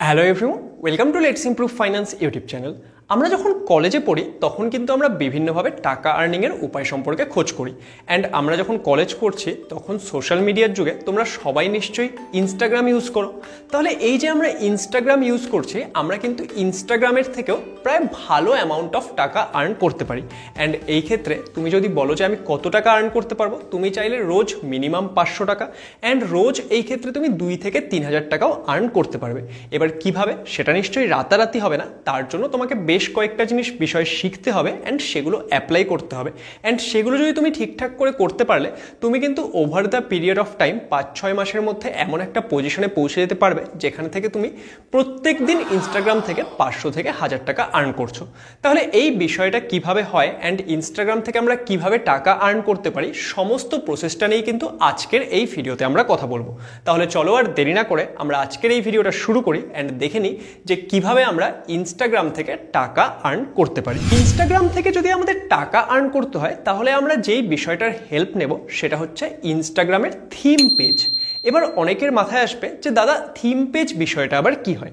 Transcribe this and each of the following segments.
Hello everyone, welcome to let's improve finance YouTube channel. আমরা যখন কলেজে পড়ি তখন কিন্তু আমরা বিভিন্নভাবে টাকা আর্নিংয়ের উপায় সম্পর্কে খোঁজ করি। অ্যান্ড আমরা যখন কলেজ করছি তখন সোশ্যাল মিডিয়ার যুগে তোমরা সবাই নিশ্চয়ই ইনস্টাগ্রাম ইউজ করো। তাহলে এই যে আমরা ইনস্টাগ্রাম ইউজ করছি, আমরা কিন্তু ইনস্টাগ্রামের থেকেও প্রায় ভালো অ্যামাউন্ট অফ টাকা আর্ন করতে পারি। অ্যান্ড এই ক্ষেত্রে তুমি যদি বলো যে আমি কত টাকা আর্ন করতে পারবো, তুমি চাইলে রোজ মিনিমাম 500 টাকা অ্যান্ড রোজ এই ক্ষেত্রে তুমি 2 থেকে 3,000 টাকাও আর্ন করতে পারবে। এবার কিভাবে, সেটা নিশ্চয়ই রাতারাতি হবে না। তার জন্য তোমাকে বেশ কয়েকটা বিষয় শিখতে হবে অ্যান্ড সেগুলো অ্যাপ্লাই করতে হবে। অ্যান্ড সেগুলো যদি তুমি ঠিকঠাক করে করতে পারলে তুমি কিন্তু over the period of time 5-6 মাসের মধ্যে এমন একটা পজিশনে পৌঁছে যেতে পারবে যেখান থেকে তুমি প্রত্যেক দিন ইনস্টাগ্রাম থেকে 500 থেকে 1000 টাকা আর্ন করছো। তাহলে এই বিষয়টা কিভাবে হয় অ্যান্ড ইনস্টাগ্রাম থেকে আমরা কিভাবে টাকা আর্ন করতে পারি, সমস্ত প্রসেসটা নিয়ে কিন্তু আজকের এই ভিডিওতে আমরা কথা বলবো। তাহলে চলো আর দেরি না করে আমরা আজকের এই ভিডিওটা শুরু করি অ্যান্ড দেখে নিই যে কিভাবে আমরা ইনস্টাগ্রাম থেকে টাকা আর্ন করতে পারি। ইনস্টাগ্রাম থেকে যদি আমাদের টাকা আর্ন করতে হয় তাহলে আমরা যেই বিষয়টার হেল্প নেব সেটা হচ্ছে ইনস্টাগ্রামের থিম পেজ। এবার অনেকের মাথায় আসবে যে দাদা থিম পেজ বিষয়টা আবার কি হয়।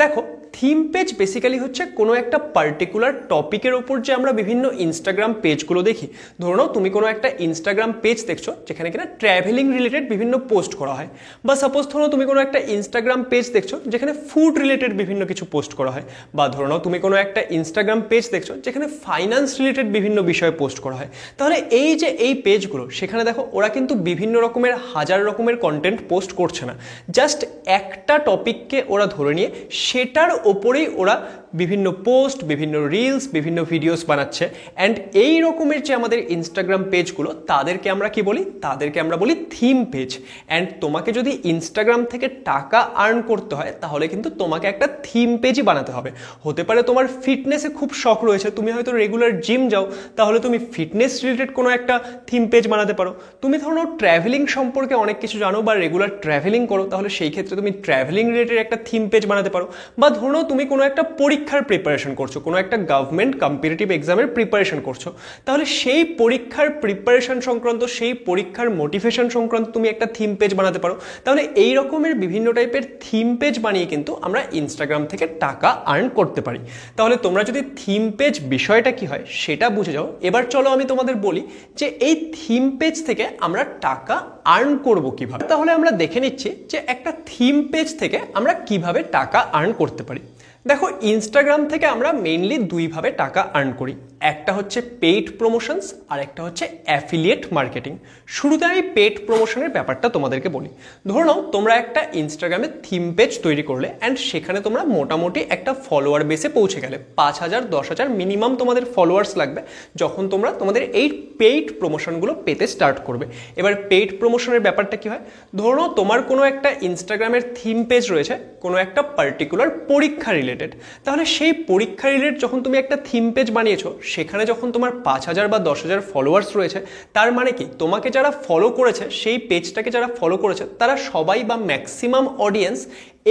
দেখো, থিম পেজ বেসিক্যালি হচ্ছে কোনো একটা পার্টিকুলার টপিকের ওপর যে আমরা বিভিন্ন ইনস্টাগ্রাম পেজগুলো দেখি। ধরো নাও তুমি কোনো একটা ইনস্টাগ্রাম পেজ দেখছো যেখানে কিনা ট্র্যাভেলিং রিলেটেড বিভিন্ন পোস্ট করা হয়, বা সাপোজ ধরো তুমি কোনো একটা ইনস্টাগ্রাম পেজ দেখছো যেখানে ফুড রিলেটেড বিভিন্ন কিছু পোস্ট করা হয়, বা ধরো নাও তুমি কোনো একটা ইনস্টাগ্রাম পেজ দেখছো যেখানে ফাইন্যান্স রিলেটেড বিভিন্ন বিষয়ে পোস্ট করা হয়। তাহলে এই যে এই পেজগুলো, সেখানে দেখো ওরা কিন্তু বিভিন্ন রকমের হাজার রকমের কন্টেন্ট পোস্ট করছে না, জাস্ট একটা টপিককে ওরা ধরে নিয়ে সেটার ওপরেই ওরা বিভিন্ন পোস্ট, বিভিন্ন রিলস, বিভিন্ন ভিডিওস বানাচ্ছে। অ্যান্ড এই রকমের যে আমাদের ইনস্টাগ্রাম পেজগুলো, তাদেরকে আমরা কি বলি? তাদেরকে আমরা বলি থিম পেজ। অ্যান্ড তোমাকে যদি ইনস্টাগ্রাম থেকে টাকা আর্ন করতে হয় তাহলে কিন্তু তোমাকে একটা থিম পেজই বানাতে হবে। হতে পারে তোমার ফিটনেসে খুব শখ রয়েছে, তুমি হয়তো রেগুলার জিম যাও, তাহলে তুমি ফিটনেস রিলেটেড কোনো একটা থিম পেজ বানাতে পারো। তুমি ধরো ট্র্যাভেলিং সম্পর্কে অনেক কিছু জানো বা রেগুলার ট্র্যাভেলিং করো, তাহলে সেই ক্ষেত্রে তুমি ট্র্যাভেলিং রিলেটেড একটা থিম পেজ বানাতে পারো। বা ধরো তুমি কোনো একটা পরীক্ষার প্রিপারেশন করছো, কোনো একটা গভর্নমেন্ট কম্পিটিটিভ এক্সামের প্রিপারেশন করছো, তাহলে সেই পরীক্ষার প্রিপারেশন সংক্রান্ত, সেই পরীক্ষার মোটিভেশন সংক্রান্ত তুমি একটা থিম পেজ বানাতে পারো। তাহলে এই রকমের বিভিন্ন টাইপের থিম পেজ বানিয়ে কিন্তু আমরা ইনস্টাগ্রাম থেকে টাকা আর্ন করতে পারি। তাহলে তোমরা যদি থিম পেজ বিষয়টা কি হয় সেটা বুঝে যাও, এবার চলো আমি তোমাদের বলি যে এই থিম পেজ থেকে আমরা টাকা আর্ন করব কিভাবে। তাহলে আমরা দেখে নিচ্ছি যে একটা থিম পেজ থেকে আমরা কিভাবে টাকা আর্ন করতে পারি। দেখো, ইনস্টাগ্রাম থেকে আমরা মেইনলি দুইভাবে টাকা আর্ন করি। একটা হচ্ছে পেইড প্রমোশনস আর একটা হচ্ছে অ্যাফিলিয়েট মার্কেটিং। শুরুতে আমি পেইড প্রমোশনের ব্যাপারটা তোমাদেরকে বলি। ধরো নাও তোমরা একটা ইনস্টাগ্রামে থিম পেজ তৈরি করলে অ্যান্ড সেখানে তোমরা মোটামুটি একটা ফলোয়ার বেসে পৌঁছে গেলে, 5,000 10,000 মিনিমাম তোমাদের ফলোয়ার্স লাগবে যখন তোমরা তোমাদের এই পেইড প্রমোশনগুলো পেতে স্টার্ট করবে। এবার পেইড প্রমোশনের ব্যাপারটা কি হয়? ধরো নাও তোমার কোনো একটা ইনস্টাগ্রামের থিম পেজ রয়েছে কোনো একটা পার্টিকুলার পরীক্ষা রিলেটেড। তাহলে সেই পরীক্ষা রিলেটেড যখন তুমি একটা থিম পেজ বানিয়েছো, সেখানে যখন তোমার 5,000 বা 10,000 ফলোয়ার্স রয়েছে, তার মানে কি তোমাকে যারা ফলো করেছে, সেই পেজটাকে যারা ফলো করেছে তারা সবাই বা ম্যাক্সিমাম অডিয়েন্স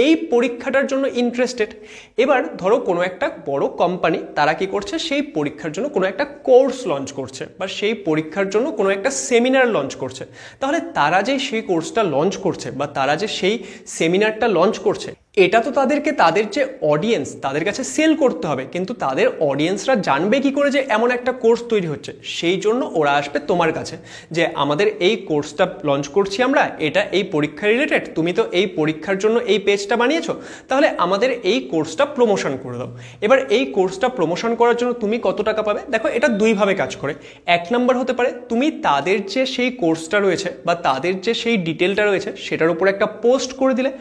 এই পরীক্ষাটার জন্য ইন্টারেস্টেড। এবার ধরো কোনো একটা বড় কোম্পানি তারা কি করছে, সেই পরীক্ষার জন্য কোনো একটা কোর্স লঞ্চ করছে বা সেই পরীক্ষার জন্য কোনো একটা সেমিনার লঞ্চ করছে। তাহলে তারা যে সেই কোর্সটা লঞ্চ করছে বা তারা যে সেই সেমিনারটা লঞ্চ করছে, এটা তো তাদেরকে তাদের যে অডিয়েন্স তাদের কাছে সেল করতে হবে, কিন্তু তাদের অডিয়েন্সরা জানবে কি করে যে এমন একটা কোর্স তৈরি হচ্ছে? সেই জন্য ওরা আসবে তোমার কাছে যে আমাদের এই কোর্সটা লঞ্চ করছি আমরা, এটা এই পরীক্ষা রিলেটেড, তুমি তো এই পরীক্ষার জন্য এই পেজটা বানিয়েছো, তাহলে আমাদের এই কোর্সটা প্রমোশন করে দাও। এবার এই কোর্সটা প্রমোশন করার জন্য তুমি কত টাকা পাবে? দেখো, এটা দুইভাবে কাজ করে। এক নাম্বার হতে পারে তুমি তাদের যে সেই কোর্সটা রয়েছে বা তাদের যে সেই ডিটেলটা রয়েছে সেটার উপর একটা পোস্ট করে দিলে,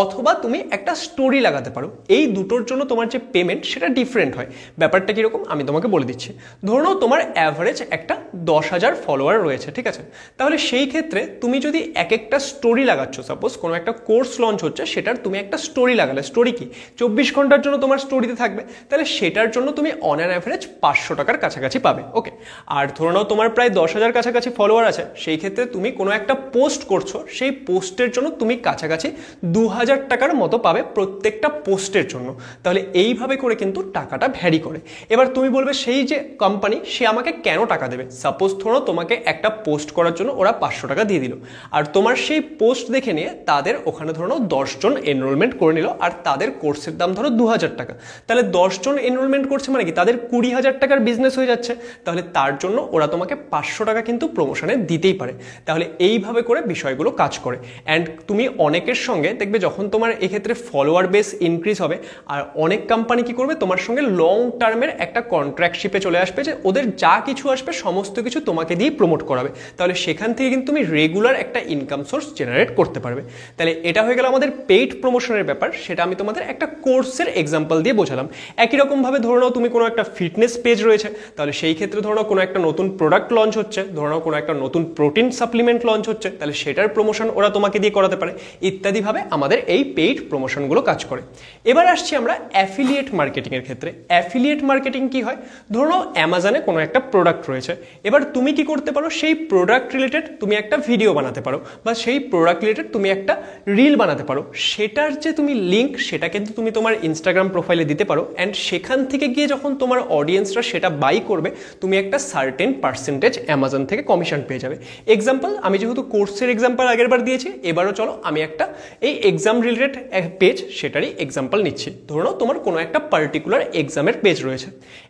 অথবা তুমি একটা স্টোরি লাগাতে পারো। এই দুটোর জন্য তোমার যে পেমেন্ট সেটা ডিফারেন্ট হয়। ব্যাপারটা কীরকম আমি তোমাকে বলে দিচ্ছি। ধরো নাও তোমার অ্যাভারেজ একটা 10,000 ফলোয়ার রয়েছে, ঠিক আছে? তাহলে সেই ক্ষেত্রে তুমি যদি এক একটা স্টোরি লাগাচ্ছ, সাপোজ কোনো একটা কোর্স লঞ্চ হচ্ছে সেটার তুমি একটা স্টোরি লাগালে, স্টোরি কি 24 ঘন্টার জন্য তোমার স্টোরিতে থাকবে, তাহলে সেটার জন্য তুমি অন অ্যান অ্যাভারেজ 500 টাকার কাছাকাছি পাবে। ওকে, আর ধরো নাও তোমার প্রায় 10,000 কাছাকাছি ফলোয়ার আছে, সেই ক্ষেত্রে তুমি কোনো একটা পোস্ট করছো, সেই পোস্টের জন্য তুমি কাছাকাছি 2,000 2000 টাকার মতো পাবে প্রত্যেকটা পোস্টের জন্য। তাহলে এইভাবে করে কিন্তু টাকাটা ভ্যারি করে। এবার তুমি বলবে সেই যে কোম্পানি সে আমাকে কেন টাকা দেবে? সাপোজ ধরো তোমাকে একটা পোস্ট করার জন্য ওরা 500 টাকা দিয়ে দিল, আর তোমার সেই পোস্ট দেখে নিয়ে তাদের ওখানে ধরো 10 জন এনরোলমেন্ট করে নিল, আর তাদের কোর্সের দাম ধরো 2000 টাকা। তাহলে 10 জন এনরোলমেন্ট করছে মানে কি তাদের 20,000 টাকার বিজনেস হয়ে যাচ্ছে। তাহলে তার জন্য ওরা তোমাকে 500 টাকা কিন্তু প্রমোশনে দিতেই পারে। তাহলে এইভাবে করে বিষয়গুলো কাজ করে। অ্যান্ড তুমি অনেকের সঙ্গে দেখবে যখন তোমার এক্ষেত্রে ফলোয়ার বেস ইনক্রিজ হবে, আর অনেক কোম্পানি কি করবে তোমার সঙ্গে লং টার্মের একটা কন্ট্রাক্টশিপে চলে আসবে, যে ওদের যা কিছু আসবে সমস্ত কিছু তোমাকে দিয়ে প্রমোট করাবে। তাহলে সেখান থেকে কিন্তু তুমি রেগুলার একটা ইনকাম সোর্স জেনারেট করতে পারবে। তাহলে এটা হয়ে গেল আমাদের পেইড প্রমোশনের ব্যাপার, সেটা আমি তোমাদের একটা কোর্সের এক্সাম্পল দিয়ে বোঝালাম। একই রকমভাবে ধরে নাও তুমি কোনো একটা ফিটনেস পেজ রয়েছে, তাহলে সেই ক্ষেত্রে ধরো কোনো একটা নতুন প্রোডাক্ট লঞ্চ হচ্ছে, ধরো কোনো একটা নতুন প্রোটিন সাপ্লিমেন্ট লঞ্চ হচ্ছে, তাহলে সেটার প্রমোশন ওরা তোমাকে দিয়ে করাতে পারে। ইত্যাদিভাবে আমাদের এই পেইড প্রমোশনগুলো কাজ করে। এবার আসছি আমরা অ্যাফিলিয়েট মার্কেটিংয়ের ক্ষেত্রে। অ্যাফিলিয়েট মার্কেটিং কি হয়? ধরো নাও অ্যামাজনে কোনো একটা প্রোডাক্ট রয়েছে, এবার তুমি কি করতে পারো সেই প্রোডাক্ট রিলেটেড তুমি একটা ভিডিও বানাতে পারো, বা সেই প্রোডাক্ট রিলেটেড তুমি একটা রিল বানাতে পারো। সেটার যে তুমি লিঙ্ক সেটা কিন্তু তুমি তোমার ইনস্টাগ্রাম প্রোফাইলে দিতে পারো, অ্যান্ড সেখান থেকে গিয়ে যখন তোমার অডিয়েন্সরা সেটা বাই করবে তুমি একটা সার্টেন পার্সেন্টেজ অ্যামাজন থেকে কমিশন পেয়ে যাবে। এক্সাম্পল, আমি যেহেতু কোর্সের এক্সাম্পল আগের বার দিয়েছি, এবারও চলো আমি একটা এই এক্সাম রিলেটেড পেজ সেটারই এক্সাম্পল নিচ্ছি। ধরো নাও তোমার কোনো একটা পার্টিকুলার এক্সামের পেজ রয়েছে,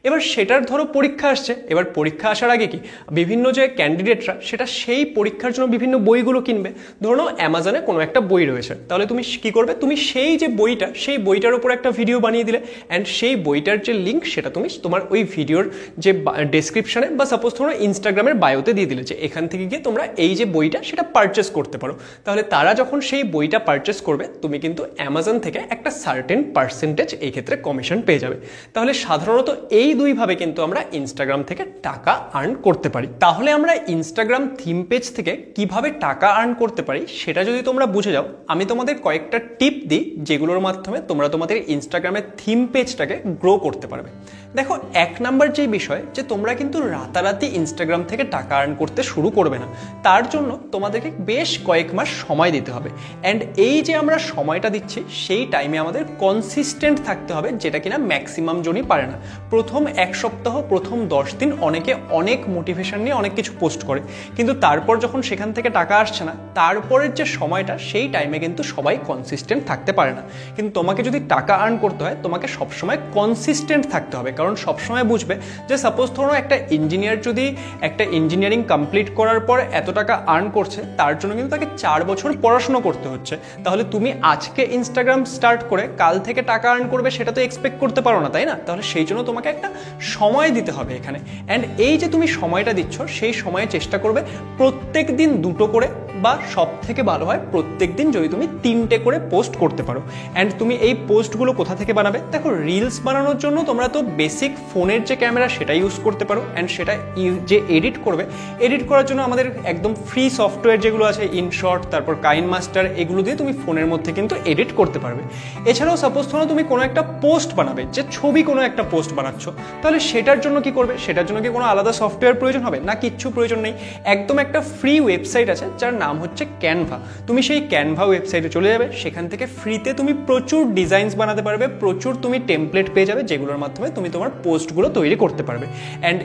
এবার সেটার ধরো পরীক্ষা আসছে। এবার পরীক্ষা আসার আগে কি বিভিন্ন যে ক্যান্ডিডেটরা সেটা সেই পরীক্ষার জন্য বিভিন্ন বইগুলো কিনবে। ধরো নাও অ্যামাজনে কোনো একটা বই রয়েছে, তাহলে তুমি কি করবে, তুমি সেই যে বইটা সেই বইটার উপর একটা ভিডিও বানিয়ে দিলে, অ্যান্ড সেই বইটার যে লিঙ্ক সেটা তুমি তোমার ওই ভিডিওর যে ডেসক্রিপশনে বা সাপোজ তোমরা ইনস্টাগ্রামের বায়োতে দিয়ে দিলে যে এখান থেকে গিয়ে তোমরা এই যে বইটা সেটা পারচেস করতে পারো। তাহলে তারা যখন সেই বইটা পারচেস করবে তুমি কিন্তু অ্যামাজন থেকে একটা সার্টেন পার্সেন্টেজ এই ক্ষেত্রে কমিশন পেয়ে যাবে। তাহলে সাধারণত এই দুইভাবে কিন্তু আমরা ইনস্টাগ্রাম থেকে টাকা আর্ন করতে পারি। তাহলে আমরা ইনস্টাগ্রাম থিম পেজ থেকে কিভাবে টাকা আর্ন করতে পারি সেটা যদি তোমরা বুঝে যাও, আমি তোমাদের কয়েকটা টিপ দিই যেগুলোর মাধ্যমে তোমরা তোমাদের ইনস্টাগ্রামের থিম পেজটাকে গ্রো করতে পারবে। দেখো, 1 নাম্বার যে বিষয় যে তোমরা কিন্তু রাতারাতি ইনস্টাগ্রাম থেকে টাকা আর্ন করতে শুরু করবে না, তার জন্য তোমাদেরকে বেশ কয়েক মাস সময় দিতে হবে। অ্যান্ড এই যে আমরা সময়টা দিচ্ছি সেই টাইমে আমাদের কনসিস্টেন্ট থাকতে হবে, যেটা কিনা ম্যাক্সিমাম জনই পারে না। প্রথম 1 সপ্তাহ, প্রথম 10 দিন অনেকে অনেক মোটিভেশন নিয়ে অনেক কিছু পোস্ট করে, কিন্তু তারপর যখন সেখান থেকে টাকা আসছে না, তারপরের যে সময়টা সেই টাইমে কিন্তু সবাই কনসিস্টেন্ট থাকতে পারে না। কিন্তু তোমাকে যদি টাকা আর্ন করতে হয় তোমাকে সবসময় কনসিস্টেন্ট থাকতে হবে, কারণ সবসময় বুঝবে যে সাপোজ ধরো একটা ইঞ্জিনিয়ার যদি একটা ইঞ্জিনিয়ারিং কমপ্লিট করার পর এত টাকা আর্ন করছে, তার জন্য কিন্তু তাকে 4 বছর পড়াশোনা করতে হচ্ছে। তাহলে তুমি আজকে ইনস্টাগ্রাম স্টার্ট করে কাল থেকে টাকা আর্ন করবে সেটা তো এক্সপেক্ট করতে পারো না, তাই না? তাহলে সেই জন্য তোমাকে একটা সময় দিতে হবে এখানে। অ্যান্ড এই যে তুমি সময়টা দিচ্ছ সেই সময়ে চেষ্টা করবে প্রত্যেক দিন 2টো করে, বা সব থেকে ভালো হয় প্রত্যেক দিন যদি তুমি 3টে করে পোস্ট করতে পারো। অ্যান্ড তুমি এই পোস্টগুলো কোথা থেকে বানাবে? দেখো, রিলস বানানোর জন্য তোমরা তো বেসিক ফোনের যে ক্যামেরা সেটা ইউজ করতে পারো, অ্যান্ড সেটা যে এডিট করবে, এডিট করার জন্য আমাদের একদম ফ্রি সফটওয়্যার যেগুলো আছে, ইনশট, তারপর কাইন মাস্টার, এগুলো দিয়ে তুমি ফোনের মধ্যে কিন্তু এডিট করতে পারবে। এছাড়াও সাপোজ ধরো তুমি কোনো একটা পোস্ট বানাবে, যে ছবি কোনো একটা পোস্ট বানাচ্ছ, তাহলে সেটার জন্য কি করবে? সেটার জন্য কি কোনো আলাদা সফটওয়্যার প্রয়োজন হবে? না, কিচ্ছু প্রয়োজন নেই। একদম একটা ফ্রি ওয়েবসাইট আছে যার নাম হচ্ছে ক্যানভা। তুমি সেই ক্যানভা ওয়েবসাইটে চলে যাবে, সেখান থেকে ফ্রিতে তুমি প্রচুর ডিজাইনস বানাতে পারবে, প্রচুর তুমি টেমপ্লেট পেয়ে যাবে যেগুলোর মাধ্যমে তুমি তোমার পোস্টগুলো তৈরি করতে পারবে। অ্যান্ড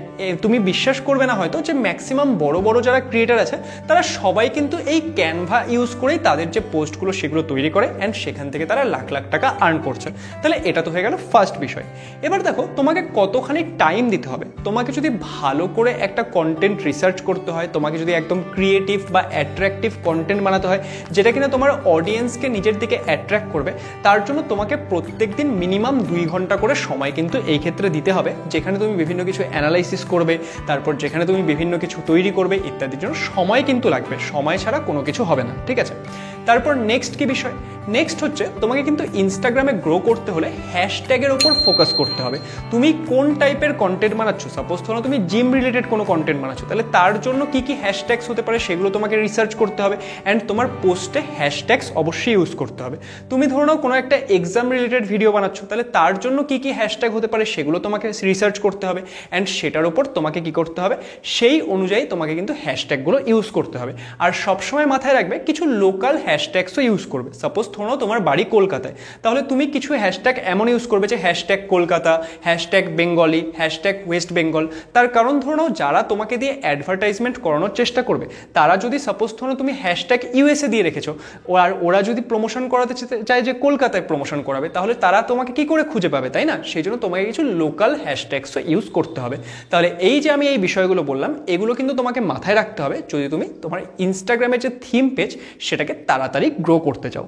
তুমি বিশ্বাস করবে না হয়তো যে ম্যাক্সিমাম বড় বড় যারা ক্রিয়েটার আছে তারা সবাই কিন্তু এই ক্যানভা ইউজ করেই তাদের যে পোস্টগুলো সেগুলো তৈরি করে, অ্যান্ড সেখান থেকে তারা লাখ লাখ টাকা আর্ন করছে। তাহলে এটা তো হয়ে গেল ফার্স্ট বিষয়। এবার দেখো, তোমাকে কতখানি টাইম দিতে হবে। তোমাকে যদি ভালো করে একটা কন্টেন্ট রিসার্চ করতে হয়, তোমাকে যদি একদম ক্রিয়েটিভ বা অ্যাট্রাকটিভ কন্টেন্ট বানাতে হয় যেটা কিনা তোমার অডিয়েন্সকে নিজের দিকে অ্যাট্রাক্ট করবে, তার জন্য তোমাকে প্রত্যেক দিন মিনিমাম 2 ঘন্টা করে সময় কিন্তু এই ক্ষেত্রে দিতে হবে, যেখানে তুমি বিভিন্ন কিছু অ্যানালাইসিস করবে, তারপর যেখানে তুমি বিভিন্ন কিছু তৈরি করবে ইত্যাদির জন্য সময় কিন্তু লাগবে। সময় ছাড়া কোনো কিছু হবে না, ঠিক আছে? তারপর নেক্সট কি বিষয়? নেক্সট হচ্ছে তোমাকে কিন্তু ইনস্টাগ্রামে গ্রো করতে হলে হ্যাশট্যাগের ওপর ফোকাস করতে হবে। তুমি কোন টাইপের কন্টেন্ট বানাচ্ছ, সাপোজ ধরো তুমি জিম রিলেটেড কোনো কন্টেন্ট বানাচ্ছ, তাহলে তার জন্য কি কি হ্যাশট্যাগস হতে পারে সেগুলো তোমাকে রিসার্চ করতে হবে, অ্যান্ড তোমার পোস্টে হ্যাশট্যাগস অবশ্যই ইউজ করতে হবে। তুমি ধরো নাও কোনো একটা এক্সাম রিলেটেড ভিডিও বানাচ্ছ, তাহলে তার জন্য কি কি হ্যাশট্যাগ হতে পারে সেগুলো তোমাকে রিসার্চ করতে হবে, অ্যান্ড সেটার ওপর তোমাকে কি করতে হবে, সেই অনুযায়ী তোমাকে কিন্তু হ্যাশট্যাগুলো ইউজ করতে হবে। আর সবসময় মাথায় রাখবে কিছু লোকাল হ্যাশট্যাগসও ইউজ করবে। সাপোজ ধরো তোমার বাড়ি কলকাতায়, তাহলে তুমি কিছু হ্যাশট্যাগ এমন ইউজ করবে যে hashtag Kolkata, hashtag Bengali, hashtag West Bengal. তার কারণ ধরো যারা তোমাকে দিয়ে অ্যাডভার্টাইজমেন্ট করানোর চেষ্টা করবে, তারা যদি সাপোজ ধরো তুমি হ্যাশট্যাগ ইউএসএ দিয়ে রেখেছো, আর ওরা যদি প্রমোশন করাতে চায় যে কলকাতায় প্রমোশন করাবে, তাহলে তারা তোমাকে কি করে খুঁজে পাবে, তাই না? সেই জন্য তোমাকে কিছু লোকাল হ্যাশট্যাগসও ইউজ করতে হবে। তাহলে এই যে আমি এই বিষয়গুলো বললাম, এগুলো কিন্তু তোমাকে মাথায় রাখতে হবে যদি তুমি তোমার ইনস্টাগ্রামের যে থিম পেজ সেটাকে তাড়াতাড়ি গ্রো করতে চাও।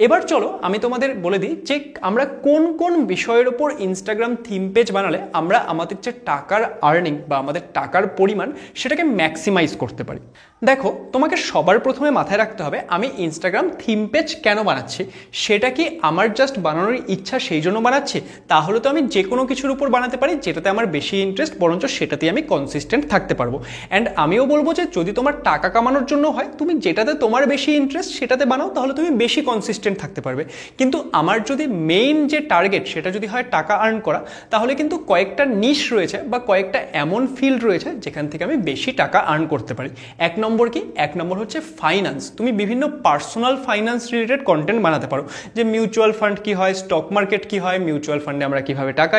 এবার চলো আমি তোমাদের বলে দিই যে আমরা কোন কোন বিষয়ের উপর ইনস্টাগ্রাম থিম পেজ বানালে আমরা আমাদের যে টাকার আর্নিং বা আমাদের টাকার পরিমাণ সেটাকে ম্যাক্সিমাইজ করতে পারি। দেখো, তোমাকে সবার প্রথমে মাথায় রাখতে হবে আমি ইনস্টাগ্রাম থিম পেজ কেন বানাচ্ছি। সেটা কি আমার জাস্ট বানানোর ইচ্ছা সেই জন্য বানাচ্ছি? তাহলে তো আমি যে কোনো কিছুর উপর বানাতে পারি যেটাতে আমার বেশি ইন্টারেস্ট, বরঞ্চ সেটাতেই আমি কনসিস্টেন্ট থাকতে পারবো। অ্যান্ড আমিও বলবো যে যদি তোমার টাকা কামানোর জন্য হয়, তুমি যেটাতে তোমার বেশি ইন্টারেস্ট সেটাতে বানাও, তাহলে তুমি বেশি কনসিস্টেন্ট থাকতে পারবে। কিন্তু আমার যদি মেইন যে টার্গেট সেটা যদি হয় টাকা আর্ন করা, তাহলে কিন্তু কয়েকটা নিশ রয়েছে বা কয়েকটা এমন ফিল্ড রয়েছে যেখান থেকে আমি বেশি টাকা আর্ন করতে পারি। এক নম্বর কি? এক নম্বর হচ্ছে ফাইন্যান্স। তুমি বিভিন্ন পার্সোনাল ফাইন্যান্স রিলেটেড কন্টেন্ট বানাতে পারো, যে মিউচুয়াল ফান্ড কি হয়, স্টক মার্কেট কি হয়, মিউচুয়াল ফান্ডে আমরা কিভাবে টাকা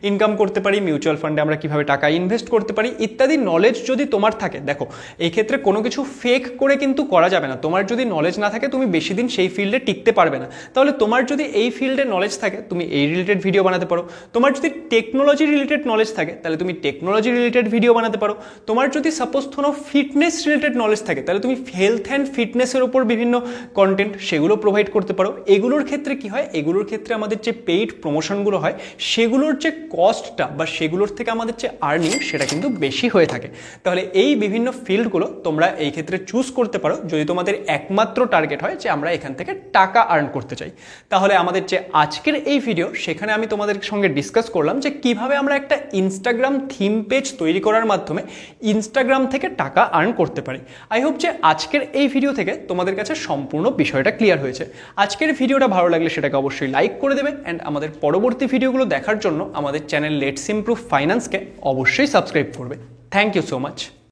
ইনকাম করতে পারি, মিউচুয়াল ফান্ডে আমরা কিভাবে টাকা ইনভেস্ট করতে পারি ইত্যাদি নলেজ যদি তোমার থাকে। দেখো, এই ক্ষেত্রে কোনো কিছু ফেক করে কিন্তু করা যাবে না। তোমার যদি নলেজ না থাকে তুমি বেশি দিন সেই ফিল্ডে টিকতে পারবে না। তাহলে তোমার যদি এই ফিল্ডে নলেজ থাকে তুমি এই রিলেটেড ভিডিও বানাতে পারো। তোমার যদি টেকনোলজি রিলেটেড নলেজ থাকে তাহলে তুমি টেকনোলজি রিলেটেড ভিডিও বানাতে পারো। তোমার যদি সাপোজ ধরো ফিটনেস রিলেটেড নলেজ থাকে তাহলে তুমি হেলথ অ্যান্ড ফিটনেসের উপর বিভিন্ন কন্টেন্ট সেগুলো প্রোভাইড করতে পারো। এগুলোর ক্ষেত্রে কি হয়, এগুলোর ক্ষেত্রে আমাদের যে পেইড প্রমোশনগুলো হয় সেগুলোর যে কস্টটা বা সেগুলোর থেকে আমাদের যে আর্নিং সেটা কিন্তু বেশি হয়ে থাকে। তাহলে এই বিভিন্ন ফিল্ডগুলো তোমরা এই ক্ষেত্রে চুজ করতে পারো যদি তোমাদের একমাত্র টার্গেট হয় যে আমরা এখান থেকে টাকা আর্ন করতে চাই। তাহলে আমাদের যে আজকের এই ভিডিও, সেখানে আমি তোমাদের সঙ্গে ডিসকাস করলাম যে কিভাবে আমরা একটা ইনস্টাগ্রাম থিম পেজ তৈরি করার মাধ্যমে ইনস্টাগ্রাম থেকে টাকা আর্ন করতে পারি। আই হোপ যে আজকের এই ভিডিও থেকে তোমাদের কাছে সম্পূর্ণ বিষয়টা ক্লিয়ার হয়েছে। আজকের ভিডিওটা ভালো লাগলে সেটাকে অবশ্যই লাইক করে দেবে, অ্যান্ড আমাদের পরবর্তী ভিডিওগুলো দেখার জন্য আমাদের চ্যানেল লেটস ইমপ্রুভ ফাইন্যান্সকে অবশ্যই সাবস্ক্রাইব করবে। Thank you so much.